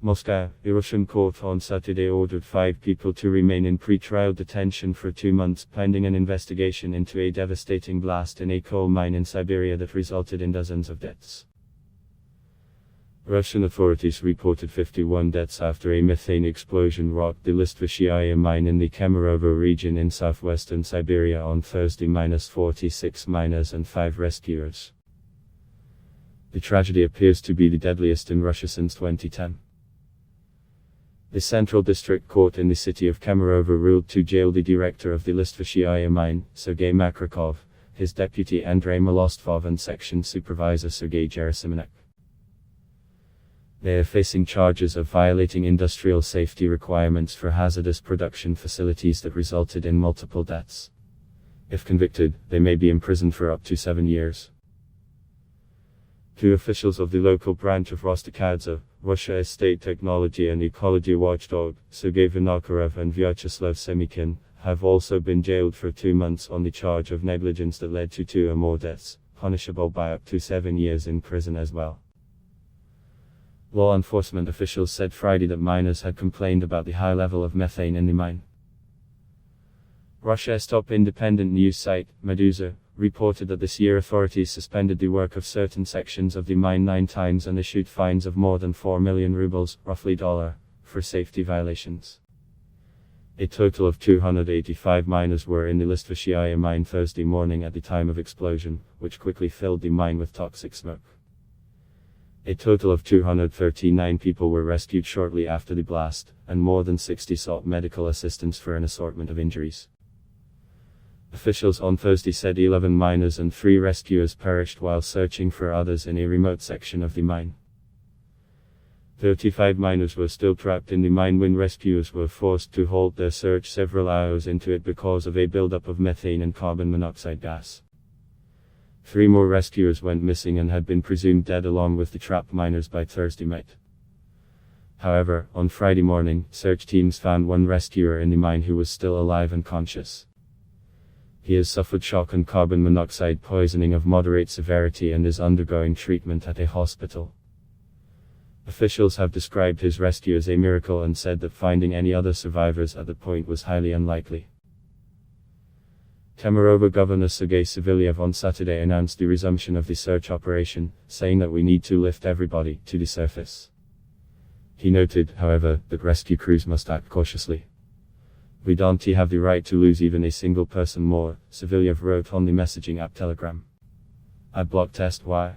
Moscow, a Russian court on Saturday ordered 5 people to remain in pre-trial detention for 2 months pending an investigation into a devastating blast in a coal mine in Siberia that resulted in dozens of deaths. Russian authorities reported 51 deaths after a methane explosion rocked the Listvashaya mine in the Kemerovo region in southwestern Siberia on Thursday. 46 miners and 5 rescuers. The tragedy appears to be the deadliest in Russia since 2010. The Central District Court in the city of Kemerovo ruled to jail the director of the Listvashaya mine, Sergei Makrakov, his deputy Andrei Molostvov and section supervisor Sergei Gerasimenek. They are facing charges of violating industrial safety requirements for hazardous production facilities that resulted in multiple deaths. If convicted, they may be imprisoned for up to 7 years. 2 officials of the local branch of Rostakadze, Russia state technology and ecology watchdog, Sergei Vinokurov and Vyacheslav Semikhin, have also been jailed for 2 months on the charge of negligence that led to 2 or more deaths, punishable by up to 7 years in prison as well. Law enforcement officials said Friday that miners had complained about the high level of methane in the mine. Russia's top independent news site, Meduza, reported that this year authorities suspended the work of certain sections of the mine 9 times and issued fines of more than 4 million rubles, roughly $, for safety violations. A total of 285 miners were in the Listvashaya mine Thursday morning at the time of explosion, which quickly filled the mine with toxic smoke. A total of 239 people were rescued shortly after the blast, and more than 60 sought medical assistance for an assortment of injuries. Officials on Thursday said 11 miners and 3 rescuers perished while searching for others in a remote section of the mine. 35 miners were still trapped in the mine when rescuers were forced to halt their search several hours into it because of a buildup of methane and carbon monoxide gas. 3 more rescuers went missing and had been presumed dead along with the trapped miners by Thursday night. However, on Friday morning, search teams found 1 rescuer in the mine who was still alive and conscious. He has suffered shock and carbon monoxide poisoning of moderate severity and is undergoing treatment at a hospital. Officials have described his rescue as a miracle and said that finding any other survivors at that point was highly unlikely. Kemerovo Governor Sergei Savilyev on Saturday announced the resumption of the search operation, saying that we need to lift everybody to the surface. He noted, however, that rescue crews must act cautiously. We don't have the right to lose even a single person more, Savilyev wrote on the messaging app Telegram. I block test why.